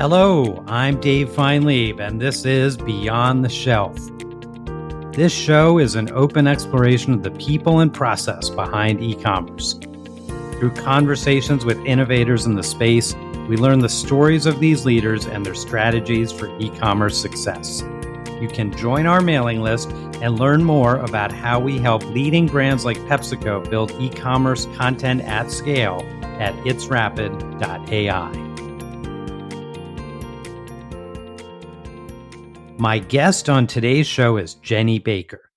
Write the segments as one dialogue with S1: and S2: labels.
S1: Hello, I'm Dave Feinlieb, and this is Beyond the Shelf. This show is an open exploration of the people and process behind e-commerce. Through conversations with innovators in the space, we learn the stories of these leaders and their strategies for e-commerce success. You can join our mailing list and learn more about how we help leading brands like PepsiCo build e-commerce content at scale at itsrapid.ai. My guest on today's show is Jenny Baker.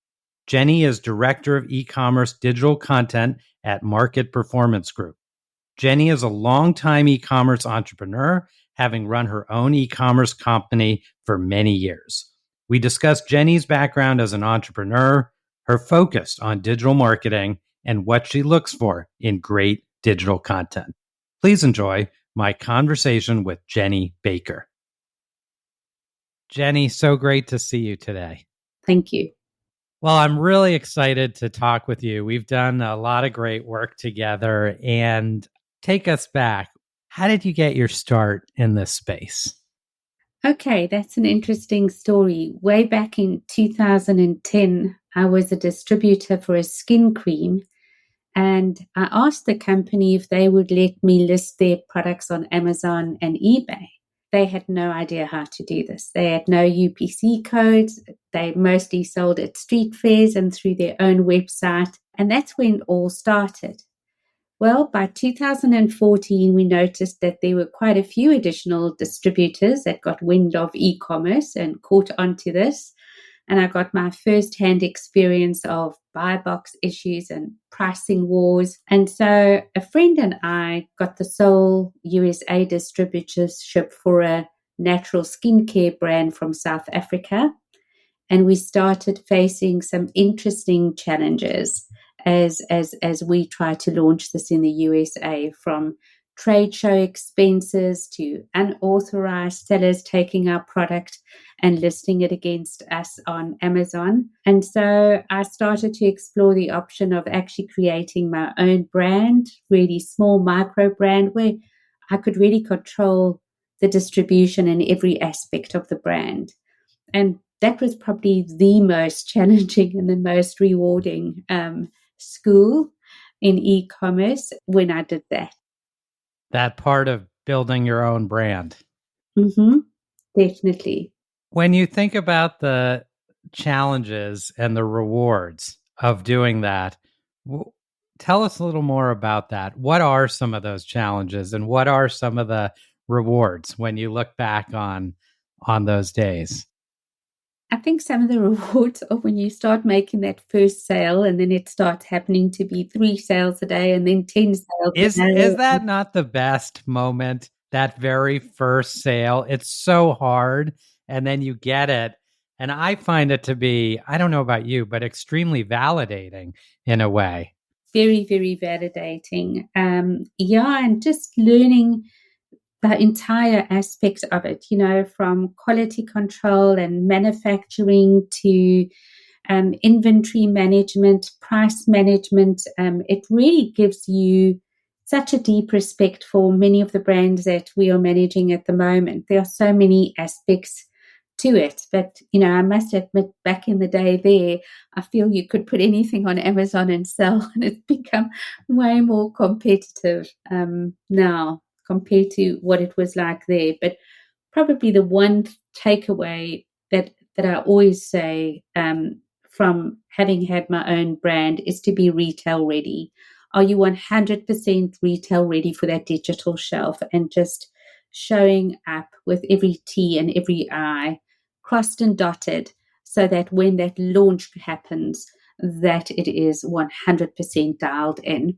S1: Jenny is Director of E-commerce Digital Content at Market Performance Group. Jenny is a longtime e-commerce entrepreneur, having run her own e-commerce company for many years. We discuss Jenny's background as an entrepreneur, her focus on digital marketing, and what she looks for in great digital content. Please enjoy my conversation with Jenny Baker. Jenny, so great to see you today.
S2: Thank you.
S1: Well, I'm really excited to talk with you. We've done a lot of great work together, and take us back. How did you get your start in this space?
S2: Okay, that's an interesting story. Way back in 2010, I was a distributor for a skin cream, and I asked the company if they would let me list their products on Amazon and eBay. They had no idea how to do this. They had no UPC codes. They mostly sold at street fairs and through their own website. And that's when it all started. Well, by 2014, we noticed that there were quite a few additional distributors that got wind of e-commerce and caught onto this. And I got my first-hand experience of buy box issues and pricing wars. And so a friend and I got the sole USA distributorship for a natural skincare brand from South Africa. And we started facing some interesting challenges as we tried to launch this in the USA, from trade show expenses to unauthorized sellers taking our product and listing it against us on Amazon. And so I started to explore the option of actually creating my own brand, really small micro brand, where I could really control the distribution and every aspect of the brand. And that was probably the most challenging and the most rewarding school in e-commerce when I did that.
S1: That part of building your own brand.
S2: Mm-hmm. Definitely.
S1: When you think about the challenges and the rewards of doing that, tell us a little more about that. What are some of those challenges and what are some of the rewards when you look back on those days?
S2: I think some of the rewards are when you start making that first sale and then it starts happening to be 3 sales a day and then 10 sales
S1: a
S2: day.
S1: Is that not the best moment, that very first sale? It's so hard, and then you get it. And I find it to be, I don't know about you, but extremely validating in a way.
S2: Very, very validating. And just learning the entire aspect of it, from quality control and manufacturing to inventory management, price management. It really gives you such a deep respect for many of the brands that we are managing at the moment. There are so many aspects to it. But, I must admit, back in the day there, I feel you could put anything on Amazon and sell, and it's become way more competitive now compared to what it was like there. But probably the one takeaway that I always say from having had my own brand is to be retail ready. Are you 100% retail ready for that digital shelf, and just showing up with every T and every I crossed and dotted, so that when that launch happens, that it is 100% dialed in.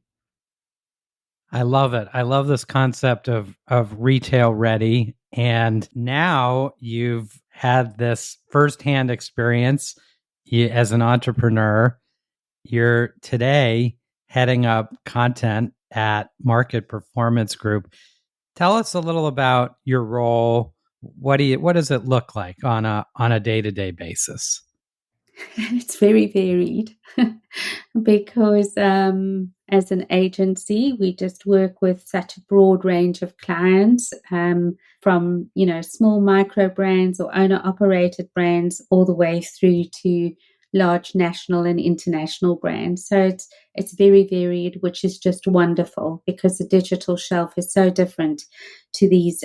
S1: I love it. I love this concept of retail ready. And now you've had this firsthand experience as an entrepreneur. You're today heading up content at Market Performance Group. Tell us a little about your role. What does it look like on a day-to-day basis?
S2: It's very varied because as an agency. We just work with such a broad range of clients, from small micro brands or owner operated brands all the way through to large national and international brands. So it's very varied, which is just wonderful because the digital shelf is so different to these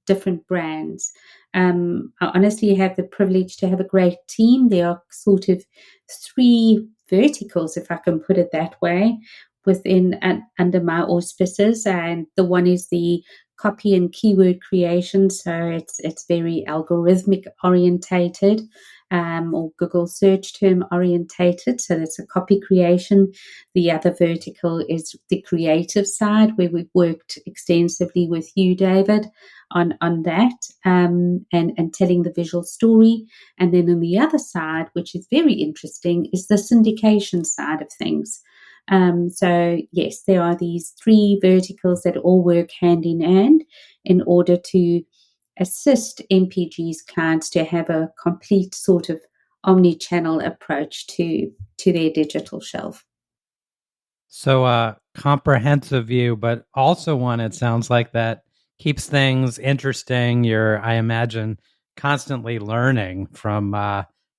S2: different brands. I honestly have the privilege to have a great team. There are sort of three verticals, if I can put it that way, within and under my auspices, and the one is the copy and keyword creation. So it's very algorithmic orientated, or Google search term orientated. So that's a copy creation. The other vertical is the creative side, where we've worked extensively with you, David, on that, and telling the visual story. And then on the other side, which is very interesting, is the syndication side of things. So yes, there are these three verticals that all work hand in hand in order to assist MPG's clients to have a complete sort of omni-channel approach to their digital shelf.
S1: So a comprehensive view, but also one, it sounds like, that keeps things interesting. You're, I imagine, constantly learning from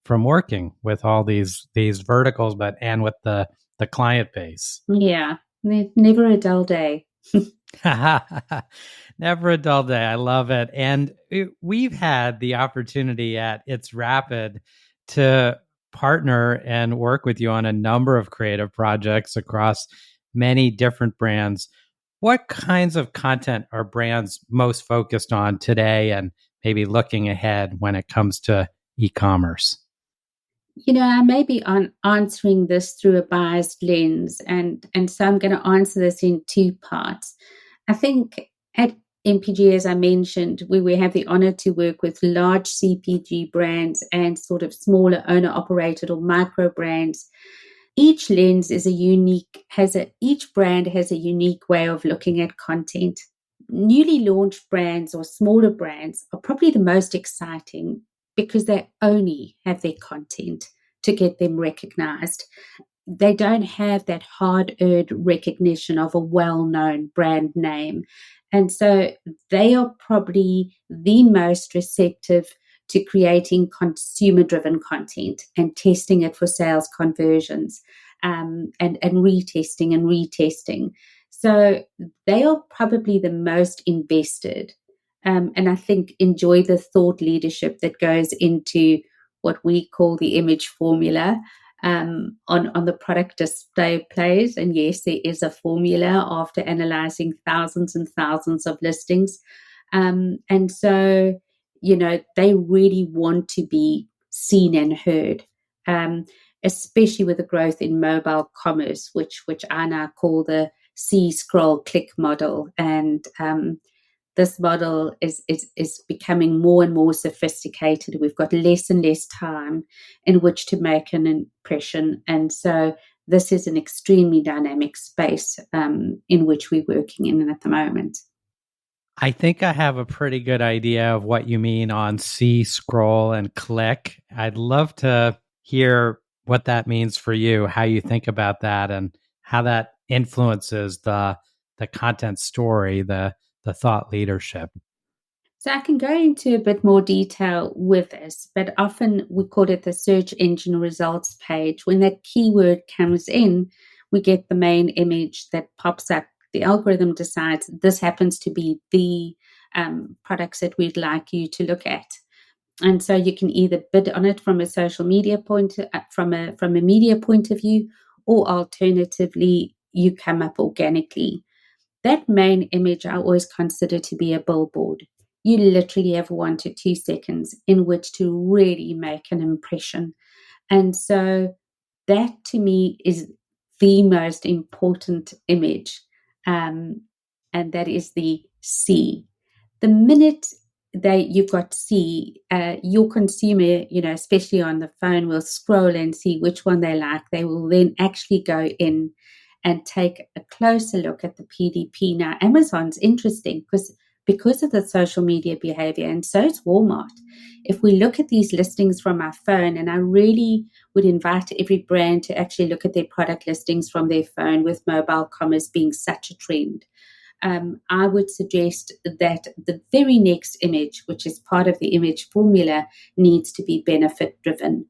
S1: working with all these verticals, but and with the client base.
S2: Yeah, never a dull day.
S1: Never a dull day. I love it. And we've had the opportunity at It's Rapid to partner and work with you on a number of creative projects across many different brands. What kinds of content are brands most focused on today and maybe looking ahead when it comes to e-commerce?
S2: I may be answering this through a biased lens, and so I'm going to answer this in two parts. I think at MPG, as I mentioned, we have the honor to work with large CPG brands and sort of smaller owner operated or micro brands. Each lens is each brand has a unique way of looking at content. Newly launched brands or smaller brands are probably the most exciting because they only have their content to get them recognized. They don't have that hard-earned recognition of a well-known brand name. And so they are probably the most receptive to creating consumer-driven content and testing it for sales conversions, and retesting and retesting. So they are probably the most invested, and I think enjoy the thought leadership that goes into what we call the image formula, on the product display plays. And yes, there is a formula after analyzing thousands and thousands of listings. And so, they really want to be seen and heard, especially with the growth in mobile commerce, which I now call the see, scroll, click model. And this model is becoming more and more sophisticated. We've got less and less time in which to make an impression. And so this is an extremely dynamic space, in which we're working in at the moment.
S1: I think I have a pretty good idea of what you mean on see, scroll, and click. I'd love to hear what that means for you, how you think about that, and how that influences the content story, the thought leadership.
S2: So I can go into a bit more detail with this, but often we call it the search engine results page. When that keyword comes in, we get the main image that pops up. The algorithm decides this happens to be the products that we'd like you to look at. And so you can either bid on it from a social media from a media point of view, or alternatively, you come up organically. That main image I always consider to be a billboard. You literally have 1 to 2 seconds in which to really make an impression. And so that to me is the most important image. And that is the see. The minute you've got see, your consumer, especially on the phone, will scroll and see which one they like. They will then actually go in and take a closer look at the PDP. Now, Amazon's interesting because of the social media behavior, and so is Walmart. If we look at these listings from our phone, and I really would invite every brand to actually look at their product listings from their phone, with mobile commerce being such a trend, I would suggest that the very next image, which is part of the image formula, needs to be benefit driven.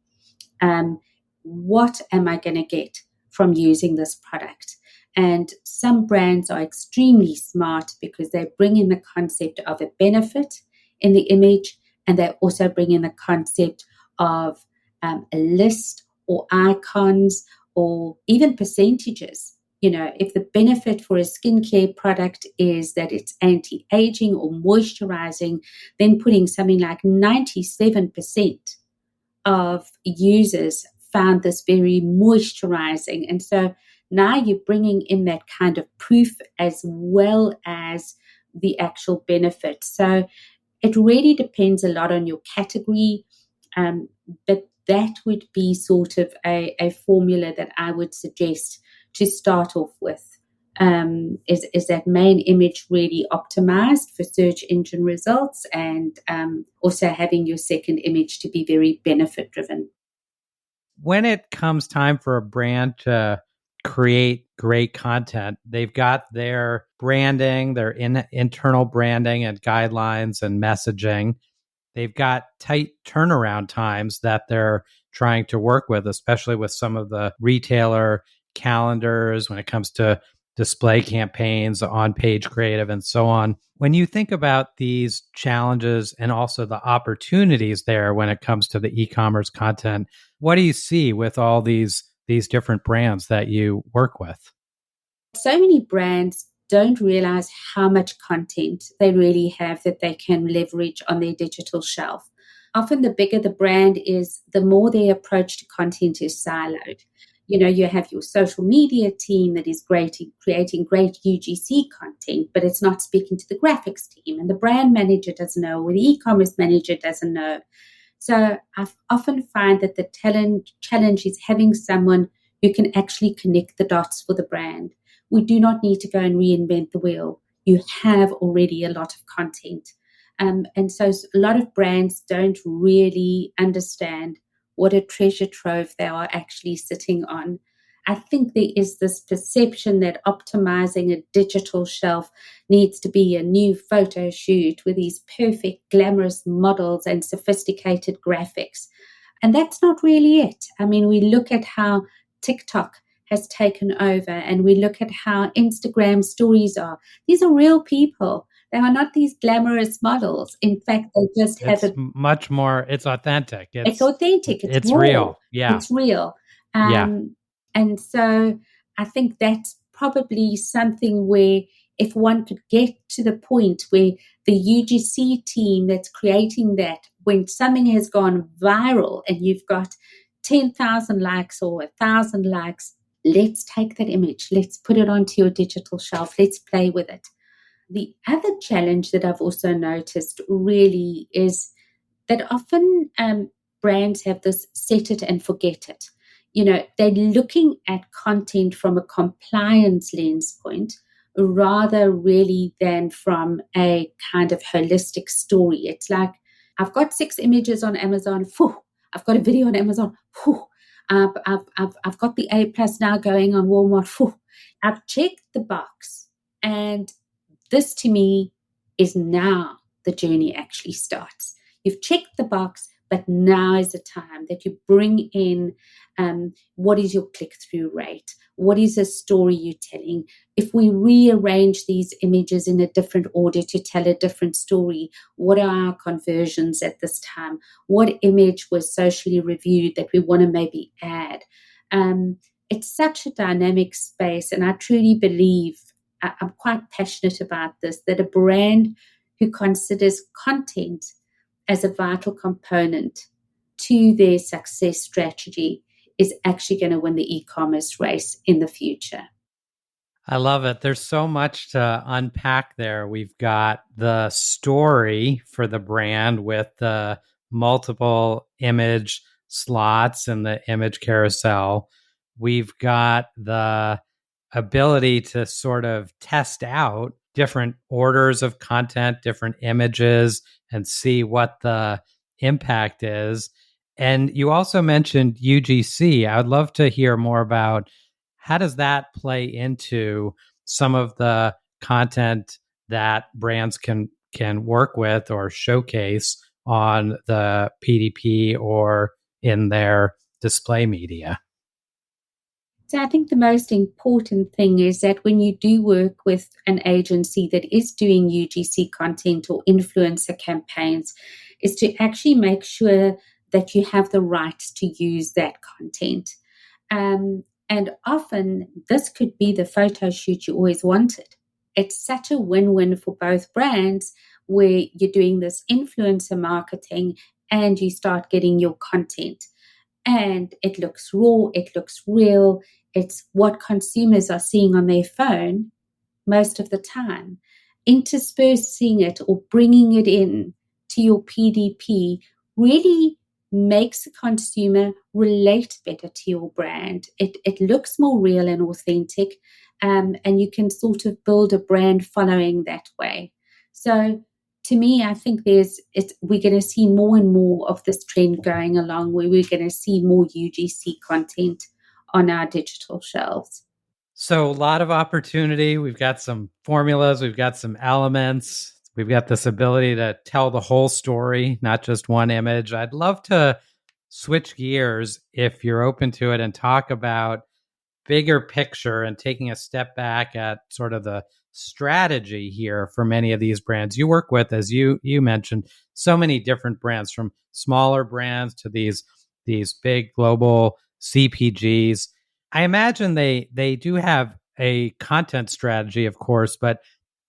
S2: What am I going to get from using this product? And some brands are extremely smart because they bring in the concept of a benefit in the image, and they also bring in the concept of a list or icons or even percentages. If the benefit for a skincare product is that it's anti-aging or moisturizing, then putting something like 97% of users found this very moisturizing. And so now you're bringing in that kind of proof as well as the actual benefit. So it really depends a lot on your category, but that would be sort of a formula that I would suggest to start off with. Is that main image really optimized for search engine results, and also having your second image to be very benefit driven.
S1: When it comes time for a brand to create great content, they've got their branding, their internal branding and guidelines and messaging. They've got tight turnaround times that they're trying to work with, especially with some of the retailer calendars when it comes to display campaigns, on page creative, and so on. When you think about these challenges and also the opportunities there when it comes to the e-commerce content, what do you see with all these different brands that you work with?
S2: So many brands don't realize how much content they really have that they can leverage on their digital shelf. Often, the bigger the brand is, the more their approach to content is siloed. You have your social media team that is great in creating great UGC content, but it's not speaking to the graphics team, and the brand manager doesn't know, or the e-commerce manager doesn't know. So I often find that the challenge is having someone who can actually connect the dots for the brand. We do not need to go and reinvent the wheel. You have already a lot of content. And so a lot of brands don't really understand what a treasure trove they are actually sitting on. I think there is this perception that optimizing a digital shelf needs to be a new photo shoot with these perfect, glamorous models and sophisticated graphics. And that's not really it. I mean, we look at how TikTok has taken over, and we look at how Instagram stories are. These are real people. They are not these glamorous models. In fact, they just have
S1: It's much more, it's authentic.
S2: it's authentic, it's
S1: It's
S2: raw,
S1: real. Yeah.
S2: it's real.
S1: Yeah.
S2: And so I think that's probably something where, if one could get to the point where the UGC team that's creating that, when something has gone viral and you've got 10,000 likes or 1,000 likes, let's take that image, let's put it onto your digital shelf, let's play with it. The other challenge that I've also noticed really is that often brands have this set it and forget it. They're looking at content from a compliance lens point rather really than from a kind of holistic story. It's like, I've got 6 images on Amazon. Phew, I've got a video on Amazon. Phew, I've got the A plus now going on Walmart. Phew, I've checked the box, and this to me is now the journey actually starts. You've checked the box, but now is the time that you bring in what is your click-through rate? What is the story you're telling? If we rearrange these images in a different order to tell a different story, what are our conversions at this time? What image was socially reviewed that we want to maybe add? It's such a dynamic space, and I truly believe, I'm quite passionate about this, that a brand who considers content as a vital component to their success strategy is actually going to win the e-commerce race in the future.
S1: I love it. There's so much to unpack there. We've got the story for the brand with the multiple image slots and the image carousel. We've got the ability to sort of test out different orders of content, different images, and see what the impact is. And you also mentioned UGC. I would love to hear more about how does that play into some of the content that brands can work with or showcase on the PDP or in their display media.
S2: So I think the most important thing is that when you do work with an agency that is doing UGC content or influencer campaigns, is to actually make sure that you have the rights to use that content. And often this could be the photo shoot you always wanted. It's such a win-win for both brands where you're doing this influencer marketing and you start getting your content. And it looks raw, it looks real, it's what consumers are seeing on their phone most of the time. Interspersing it or bringing it in to your PDP really makes the consumer relate better to your brand. It looks more real and authentic, and you can sort of build a brand following that way. So to me, I think we're going to see more and more of this trend going along where we're going to see more UGC content on our digital shelves.
S1: So, a lot of opportunity. We've got some formulas, we've got some elements, we've got this ability to tell the whole story, not just one image. I'd love to switch gears if you're open to it and talk about bigger picture and taking a step back at sort of the strategy here for many of these brands you work with. As you mentioned, so many different brands, from smaller brands to these big global CPGs. I imagine they do have a content strategy, of course, but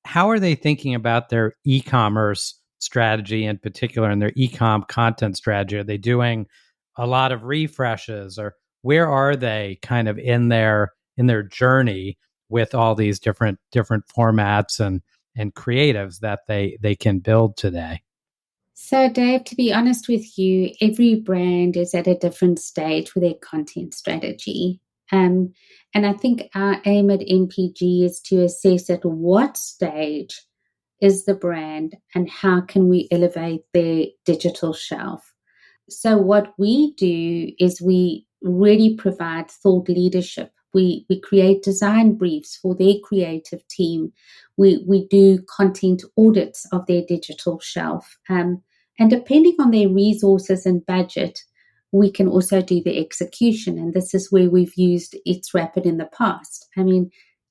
S1: how are they thinking about their e-commerce strategy in particular and their e-com content strategy? Are they doing a lot of refreshes, or where are they kind of in their journey with all these different formats and creatives that they can build today?
S2: So, Dave, to be honest with you, every brand is at a different stage with their content strategy. Um, and I think our aim at MPG is to assess at what stage is the brand and how can we elevate their digital shelf. So what we do is we really provide thought leadership. We create design briefs for their creative team. We do content audits of their digital shelf. And depending on their resources and budget, we can also do the execution. And this is where we've used It's Rapid in the past. I mean,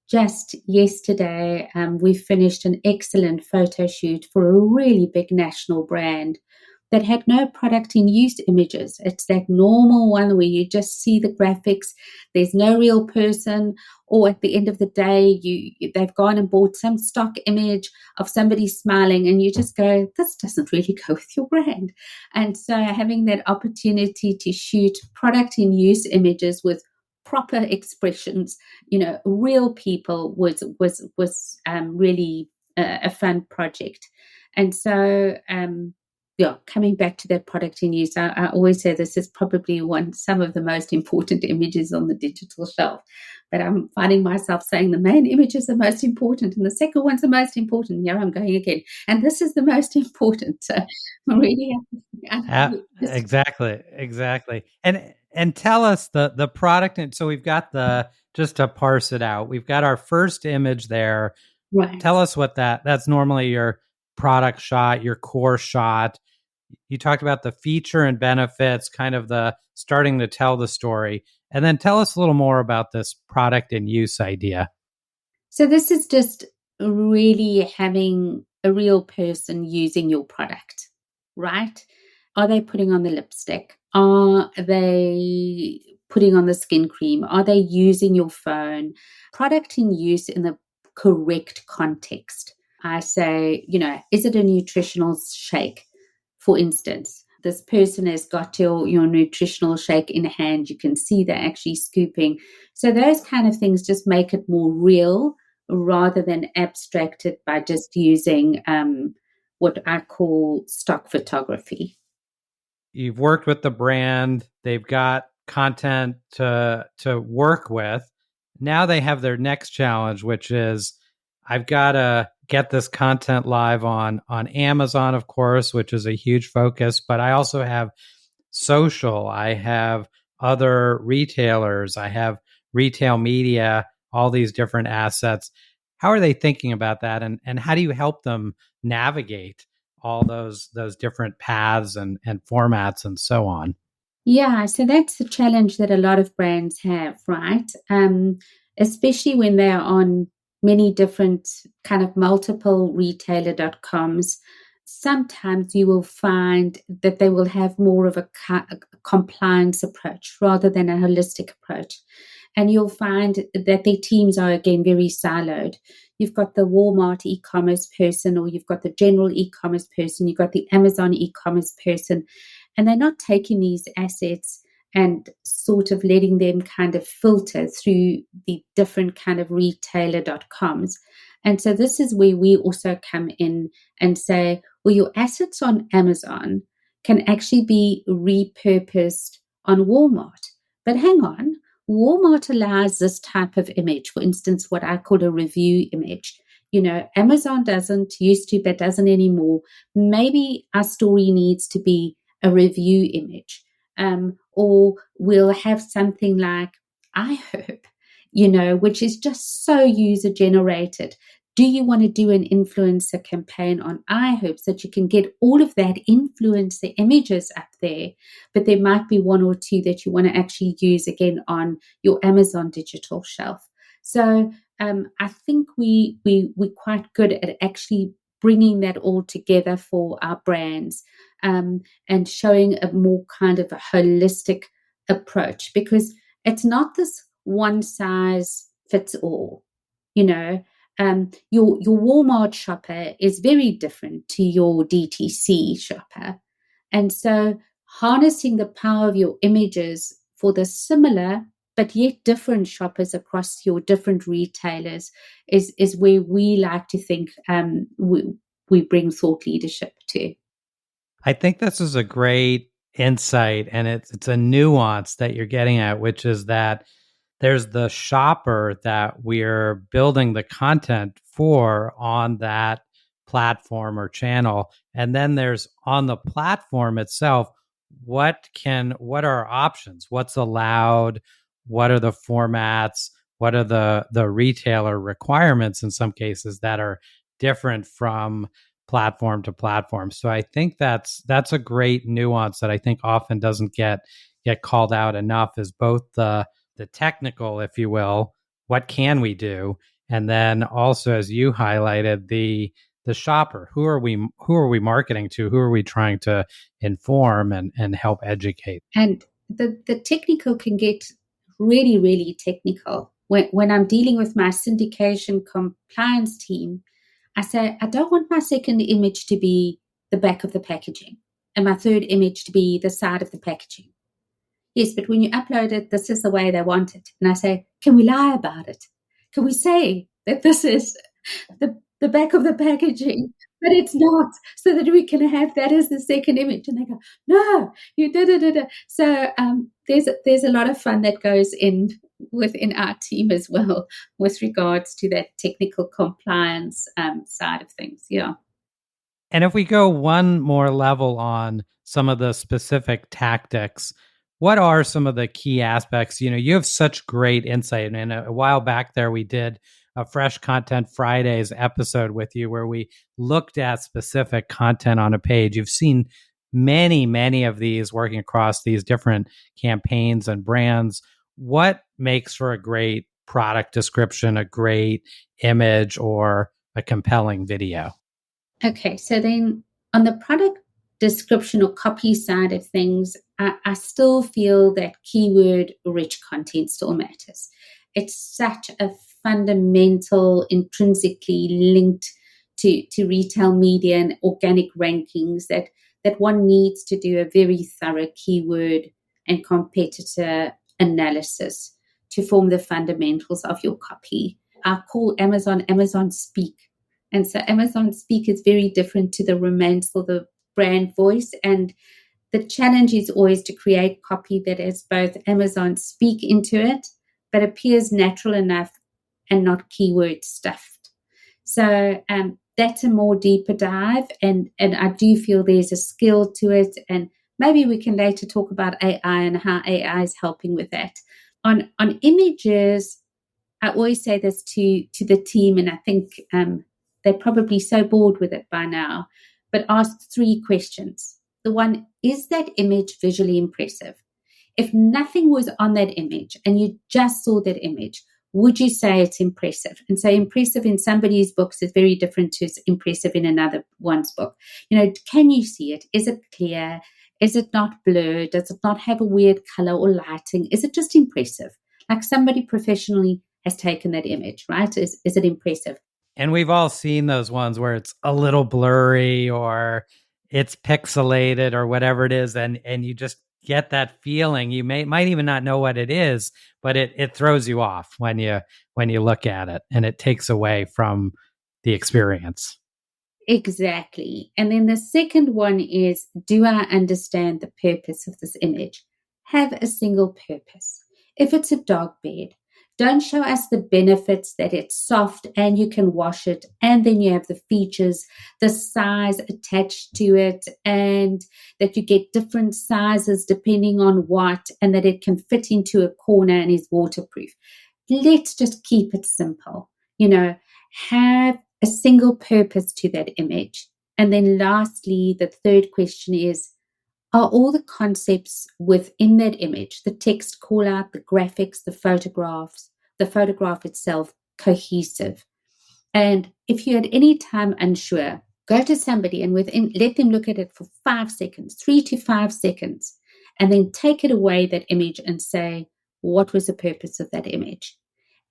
S2: just yesterday, we finished an excellent photo shoot for a really big national brand that had no product in use images. It's that normal one where you just see the graphics. There's no real person, or at the end of the day, they've gone and bought some stock image of somebody smiling, and you just go, this doesn't really go with your brand. And so having that opportunity to shoot product in use images with proper expressions, real people was really a fun project. And so coming back to that product in use, I always say this is probably some of the most important images on the digital shelf. But I'm finding myself saying the main image is the most important and the second one's the most important. Here I'm going again. And this is the most important. So really,
S1: Exactly. And tell us the product. And so we've got just to parse it out, we've got our first image there.
S2: right.
S1: Tell us what that's normally your product shot, your core shot. You talked about the feature and benefits, kind of the starting to tell the story. And then tell us a little more about this product and use idea.
S2: So this is just really having a real person using your product, right? Are they putting on the lipstick? Are they putting on the skin cream? Are they using your phone? Product in use in the correct context. I say, is it a nutritional shake, for instance? This person has got your nutritional shake in hand. You can see they're actually scooping. So those kind of things just make it more real rather than abstracted by just using what I call stock photography.
S1: You've worked with the brand, they've got content to work with. Now they have their next challenge, which is I've got to get this content live on Amazon, of course, which is a huge focus, but I also have social, I have other retailers, I have retail media, all these different assets. How are they thinking about that, and how do you help them navigate all those different paths and formats and so on?
S2: Yeah, so that's the challenge that a lot of brands have, right? Especially when they're on many different kind of multiple retailer.coms. Sometimes you will find that they will have more of a compliance approach rather than a holistic approach. And you'll find that their teams are, again, very siloed. You've got the Walmart e-commerce person, or you've got the general e-commerce person, you've got the Amazon e-commerce person, and they're not taking these assets and sort of letting them kind of filter through the different kind of retailer.coms. And so this is where we also come in and say, well, your assets on Amazon can actually be repurposed on Walmart. But hang on, Walmart allows this type of image, for instance, what I call a review image. Amazon doesn't, used to, but doesn't anymore. Maybe our story needs to be a review image. Or we'll have something like I hope, which is just so user generated. Do you want to do an influencer campaign on iHope so that you can get all of that influencer images up there? But there might be one or two that you want to actually use again on your Amazon digital shelf. So I think we're quite good at actually bringing that all together for our brands, and showing a more kind of a holistic approach, because it's not this one size fits all. Your Walmart shopper is very different to your DTC shopper. And so harnessing the power of your images for the similar but yet different shoppers across your different retailers is where we like to think we bring thought leadership to.
S1: I think this is a great insight, and it's a nuance that you're getting at, which is that there's the shopper that we're building the content for on that platform or channel. And then there's on the platform itself, what are our options? What's allowed? What are the formats? What are the retailer requirements in some cases that are different from platform to platform? So I think that's a great nuance that I think often doesn't get called out enough, is both the technical, if you will, what can we do? And then also, as you highlighted, the shopper, who are we marketing to? Who are we trying to inform and help educate?
S2: And the technical can get really, really technical. When I'm dealing with my syndication compliance team, I say, I don't want my second image to be the back of the packaging and my third image to be the side of the packaging. Yes, but when you upload it, this is the way they want it. And I say, can we lie about it? Can we say that this is the back of the packaging, but it's not, so that we can have that as the second image? And they go, no, you did. So there's a lot of fun that goes in within our team as well with regards to that technical compliance side of things. Yeah.
S1: And if we go one more level on some of the specific tactics, what are some of the key aspects? You have such great insight. And a while back there, we did a Fresh Content Fridays episode with you where we looked at specific content on a page. You've seen many, many of these working across these different campaigns and brands. What makes for a great product description, a great image, or a compelling video?
S2: Okay, so then on the product description or copy side of things, I still feel that keyword rich content still matters. It's such a fundamental, intrinsically linked to retail media and organic rankings that one needs to do a very thorough keyword and competitor analysis to form the fundamentals of your copy. I call Amazon Speak. And so Amazon Speak is very different to the romance or the brand voice. And the challenge is always to create copy that has both Amazon Speak into it, but appears natural enough and not keyword stuffed. So that's a more deeper dive, and I do feel there's a skill to it, and maybe we can later talk about AI and how AI is helping with that. On images, I always say this to the team, and I think they're probably so bored with it by now, but ask three questions. The one, is that image visually impressive? If nothing was on that image and you just saw that image, would you say it's impressive? And so impressive in somebody's books is very different to impressive in another one's book. Can you see it? Is it clear? Is it not blurred? Does it not have a weird color or lighting? Is it just impressive? Like somebody professionally has taken that image, right? Is it impressive?
S1: And we've all seen those ones where it's a little blurry or it's pixelated or whatever it is, and you just get that feeling. You might even not know what it is, but it throws you off when you look at it, and it takes away from the experience.
S2: Exactly. And then the second one is, do I understand the purpose of this image? Have a single purpose. If it's a dog bed, don't show us the benefits that it's soft and you can wash it, and then you have the features, the size attached to it, and that you get different sizes depending on what, and that it can fit into a corner and is waterproof. Let's just keep it simple. Have a single purpose to that image. And then lastly, the third question is, are all the concepts within that image, the text call out, the graphics, the photographs, the photograph itself, cohesive? And if you're at any time unsure, go to somebody and let them look at it for 5 seconds, 3 to 5 seconds, and then take it away, that image, and say, what was the purpose of that image?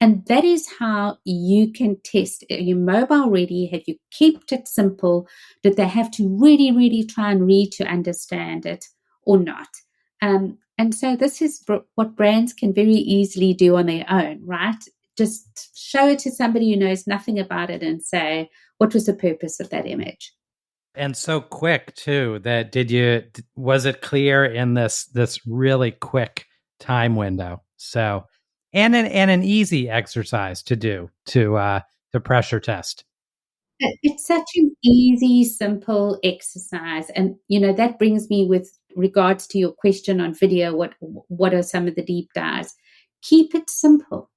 S2: And that is how you can test. Are you mobile ready? Have you kept it simple? Did they have to really, really try and read to understand it or not? And so this is what brands can very easily do on their own, right? Just show it to somebody who knows nothing about it and say, what was the purpose of that image?
S1: And so quick too. That was it clear in this really quick time window? So, and an easy exercise to do to pressure test.
S2: It's such an easy, simple exercise. And, that brings me with regards to your question on video, what are some of the deep dives? Keep it simple.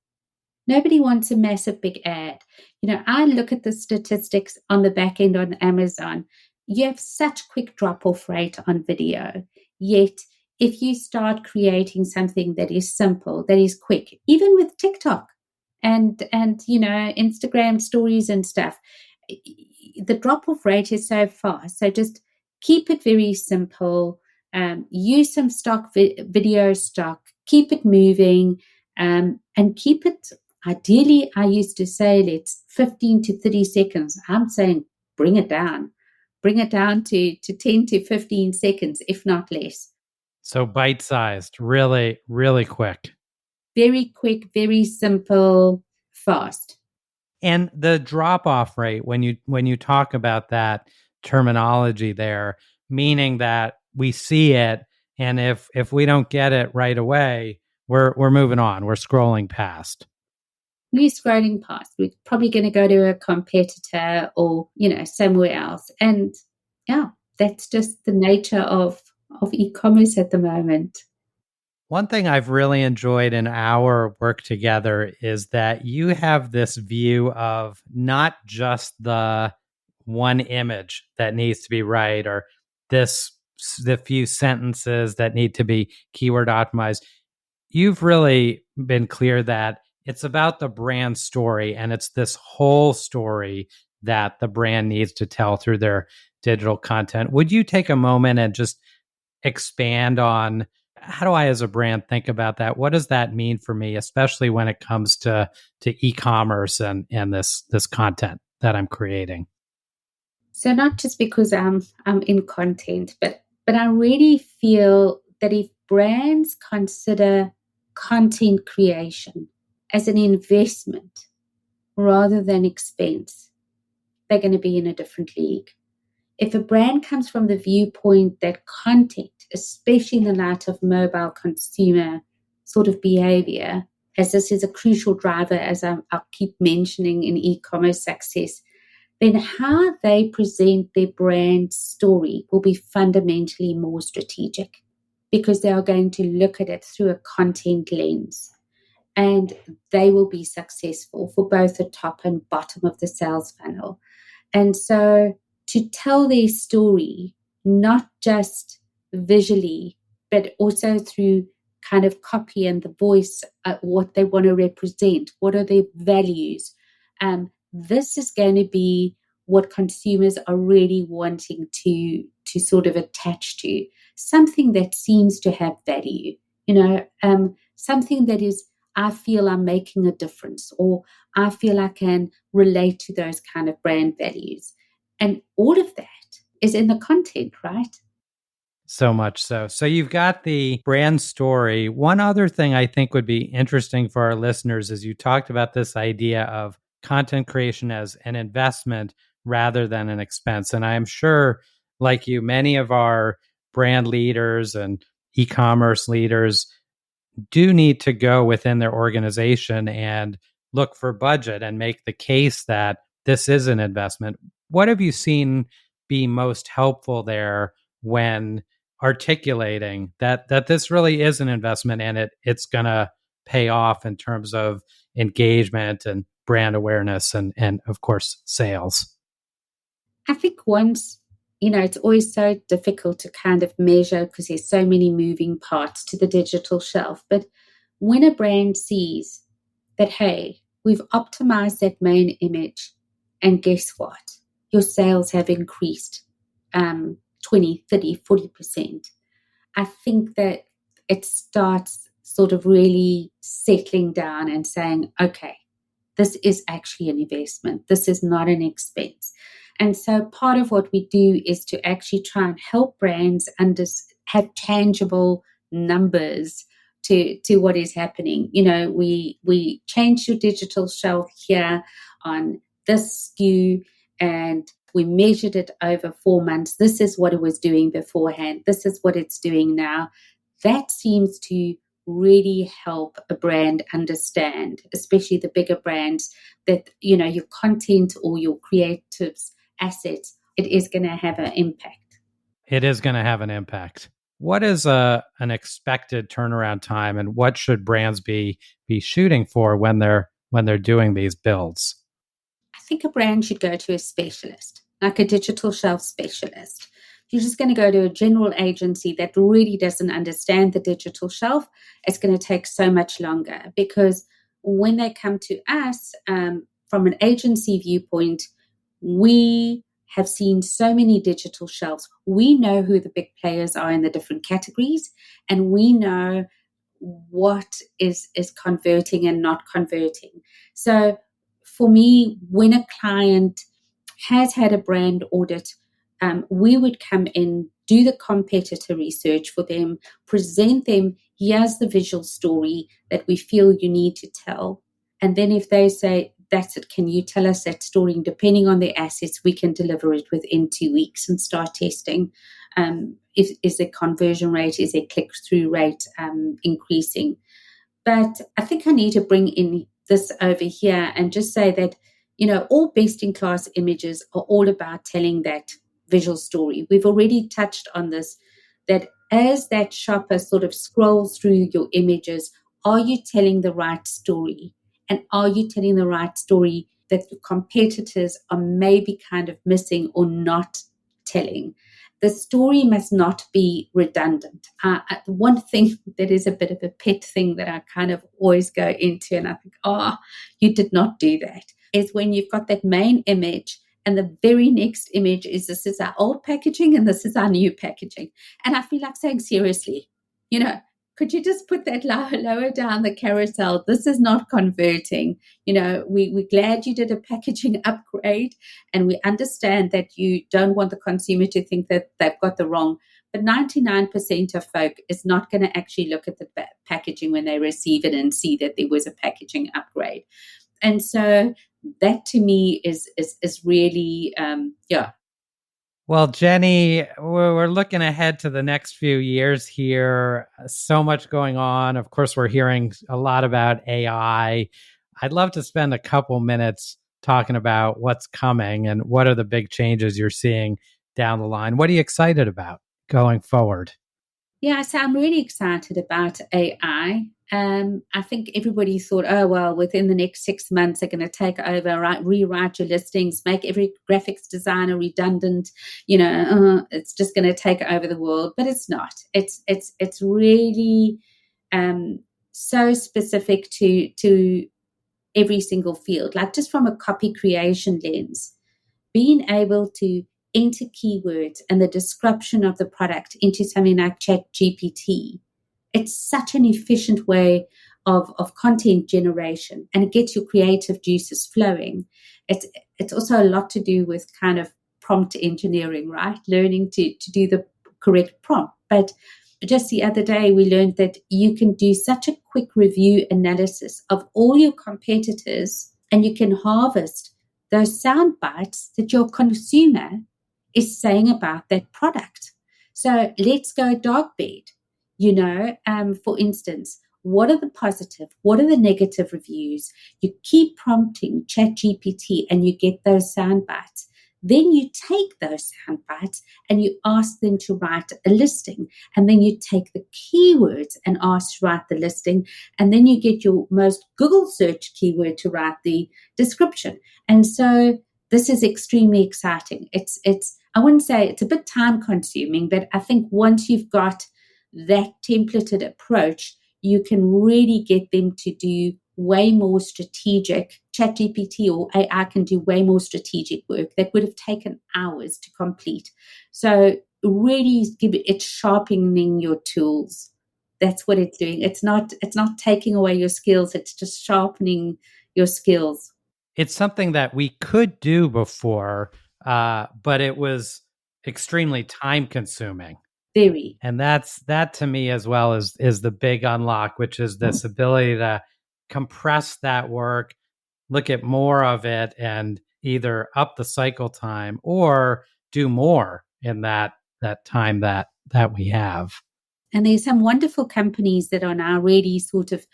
S2: Nobody wants a massive big ad. I look at the statistics on the back end on Amazon. You have such quick drop off rate on video. Yet, if you start creating something that is simple, that is quick, even with TikTok and Instagram stories and stuff, the drop off rate is so fast. So just keep it very simple. Use some stock video stock. Keep it moving, and keep it. Ideally, I used to say let's 15 to 30 seconds. I'm saying bring it down. Bring it down to 10 to 15 seconds, if not less.
S1: So bite sized, really, really quick.
S2: Very quick, very simple, fast.
S1: And the drop off rate, when you talk about that terminology there, meaning that we see it, and if we don't get it right away, we're moving on. We're scrolling past.
S2: We're scrolling past. We're probably going to go to a competitor or, somewhere else. And yeah, that's just the nature of e-commerce at the moment.
S1: One thing I've really enjoyed in our work together is that you have this view of not just the one image that needs to be right, or the few sentences that need to be keyword optimized. You've really been clear that it's about the brand story, and it's this whole story that the brand needs to tell through their digital content. Would you take a moment and just expand on, how do I as a brand think about that? What does that mean for me, especially when it comes to e-commerce and this content that I'm creating?
S2: So not just because I'm in content, but I really feel that if brands consider content creation as an investment rather than expense, they're going to be in a different league. If a brand comes from the viewpoint that content, especially in the light of mobile consumer sort of behavior, as this is a crucial driver, as I'll keep mentioning in e-commerce success, then how they present their brand story will be fundamentally more strategic, because they are going to look at it through a content lens, and they will be successful for both the top and bottom of the sales funnel. And so to tell their story, not just visually, but also through kind of copy and the voice, what they want to represent, what are their values. This is going to be what consumers are really wanting to sort of attach to, something that seems to have value, something that is, I feel I'm making a difference, or I feel I can relate to those kind of brand values. And all of that is in the content, right?
S1: So much so. So you've got the brand story. One other thing I think would be interesting for our listeners is you talked about this idea of content creation as an investment rather than an expense. And I'm sure, like you, many of our brand leaders and e-commerce leaders do need to go within their organization and look for budget and make the case that this is an investment. What have you seen be most helpful there when articulating that this really is an investment and it's going to pay off in terms of engagement and brand awareness and of course sales?
S2: I think once, it's always so difficult to kind of measure because there's so many moving parts to the digital shelf. But when a brand sees that, hey, we've optimized that main image, and guess what? Your sales have increased 20, 30, 40%. I think that it starts sort of really settling down and saying, okay, this is actually an investment. This is not an expense. And so part of what we do is to actually try and help brands have tangible numbers to what is happening. We changed your digital shelf here on this SKU, and we measured it over 4 months. This is what it was doing beforehand. This is what it's doing now. That seems to really help a brand understand, especially the bigger brands, that your content or your creatives assets, it is going to have an impact.
S1: It is going to have an impact. What is an expected turnaround time, and what should brands be shooting for when they're doing these builds?
S2: I think a brand should go to a specialist, like a digital shelf specialist. You're just going to go to a general agency that really doesn't understand the digital shelf, it's going to take so much longer, because when they come to us, from an agency viewpoint, we have seen so many digital shelves. We know who the big players are in the different categories, and we know what is converting and not converting. So for me, when a client has had a brand audit, we would come in, do the competitor research for them, present them, here's the visual story that we feel you need to tell. And then if they say, that's it, can you tell us that story? And depending on their assets, we can deliver it within 2 weeks and start testing. Is the conversion rate, is their click-through rate increasing? But I think I need to bring in this over here and just say that, all best-in-class images are all about telling that visual story. We've already touched on this, that as that shopper sort of scrolls through your images, are you telling the right story? And are you telling the right story that your competitors are maybe kind of missing or not telling? The story must not be redundant. One thing that is a bit of a pet thing that I kind of always go into, and I think, you did not do that, is when you've got that main image and the very next image is, this is our old packaging and this is our new packaging. And I feel like saying, seriously, could you just put that lower down the carousel? This is not converting. We're glad you did a packaging upgrade, and we understand that you don't want the consumer to think that they've got the wrong. But 99% of folk is not going to actually look at the packaging when they receive it and see that there was a packaging upgrade. And so that to me is really, yeah.
S1: Well, Jenny, we're looking ahead to the next few years here. So much going on. Of course, we're hearing a lot about AI. I'd love to spend a couple minutes talking about what's coming and what are the big changes you're seeing down the line. What are you excited about going forward?
S2: Yeah, so I'm really excited about AI. I think everybody thought, oh, well, within the next 6 months, they're going to take over, rewrite your listings, make every graphics designer redundant. It's just going to take over the world, but it's not. It's really um, so specific to every single field, like just from a copy creation lens, being able to enter keywords and the description of the product into something like Chat GPT. It's such an efficient way of content generation, and it gets your creative juices flowing. It's also a lot to do with kind of prompt engineering, right? Learning to do the correct prompt. But just the other day, we learned that you can do such a quick review analysis of all your competitors, and you can harvest those sound bites that your consumer is saying about that product. So let's go dog bed. For instance, what are the positive, what are the negative reviews? You keep prompting ChatGPT and you get those sound bites. Then you take those sound bites and you ask them to write a listing. And then you take the keywords and ask to write the listing. And then you get your most Google search keyword to write the description. And so this is extremely exciting. I wouldn't say it's a bit time consuming, but I think once you've got that templated approach, you can really get them to do way more strategic. ChatGPT or AI can do way more strategic work that would have taken hours to complete. So really it's sharpening your tools. That's what it's doing. It's not taking away your skills, it's just sharpening your skills.
S1: It's something that we could do before, but it was extremely time consuming.
S2: Very.
S1: And that to me as well is the big unlock, which is this ability to compress that work, look at more of it, and either up the cycle time or do more in that time that we have.
S2: And there's some wonderful companies that are now really sort of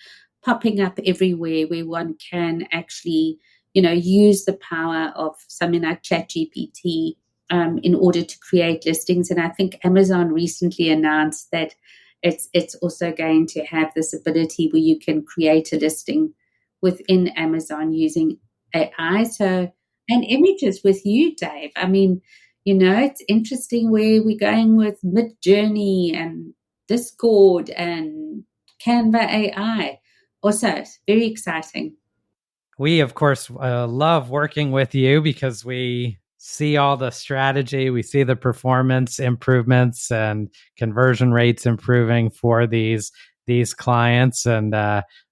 S2: popping up everywhere where one can actually, use the power of something like ChatGPT in order to create listings. And I think Amazon recently announced that it's also going to have this ability where you can create a listing within Amazon using AI. So, and images with you, Dave. I mean, it's interesting where we're going with Midjourney and Discord and Canva AI. Also, very exciting.
S1: We, of course, love working with you because we see all the strategy, we see the performance improvements and conversion rates improving for these clients, and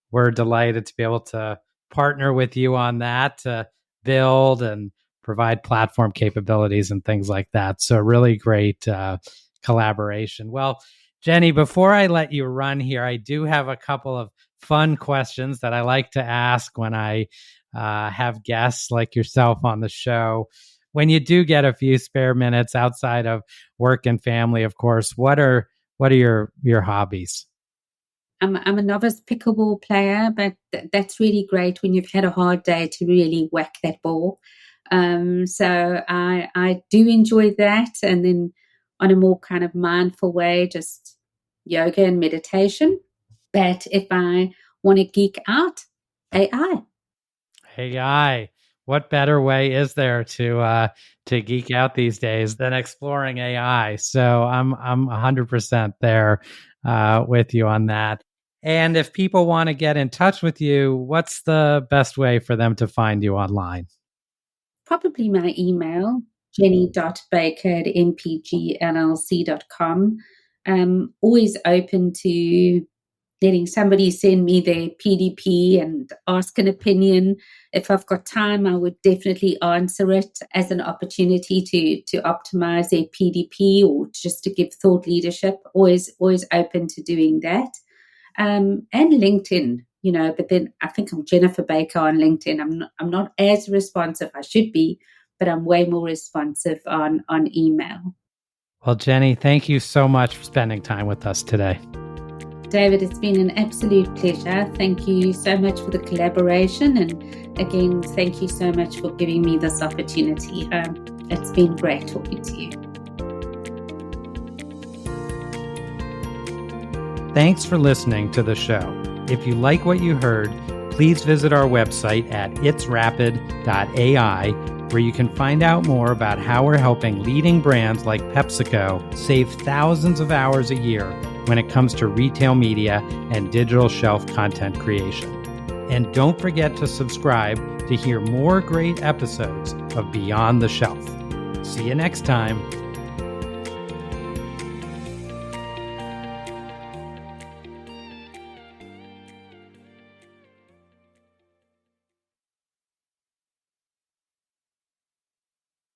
S1: we're delighted to be able to partner with you on that to build and provide platform capabilities and things like that. So really great collaboration. Well, Jenny, before I let you run here, I do have a couple of fun questions that I like to ask when I have guests like yourself on the show. When you do get a few spare minutes outside of work and family, of course, what are your hobbies?
S2: I'm a novice pickleball player, but that's really great when you've had a hard day to really whack that ball. So I do enjoy that, and then on a more kind of mindful way, just yoga and meditation. But if I want to geek out, AI.
S1: AI. What better way is there to geek out these days than exploring AI? So I'm 100% there with you on that. And if people want to get in touch with you, what's the best way for them to find you online?
S2: Probably my email, jenny.baker@mpgllc.com. Always open to letting somebody send me their PDP and ask an opinion. If I've got time, I would definitely answer it as an opportunity to optimize their PDP or just to give thought leadership. Always open to doing that. And LinkedIn, but then I think I'm Jennifer Baker on LinkedIn. I'm not as responsive. I should be, but I'm way more responsive on email.
S1: Well, Jenny, thank you so much for spending time with us today.
S2: David, it's been an absolute pleasure. Thank you so much for the collaboration. And again, thank you so much for giving me this opportunity. It's been great talking to you.
S1: Thanks for listening to the show. If you like what you heard, please visit our website at itsrapid.ai, where you can find out more about how we're helping leading brands like PepsiCo save thousands of hours a year when it comes to retail media and digital shelf content creation. And don't forget to subscribe to hear more great episodes of Beyond the Shelf. See you next time.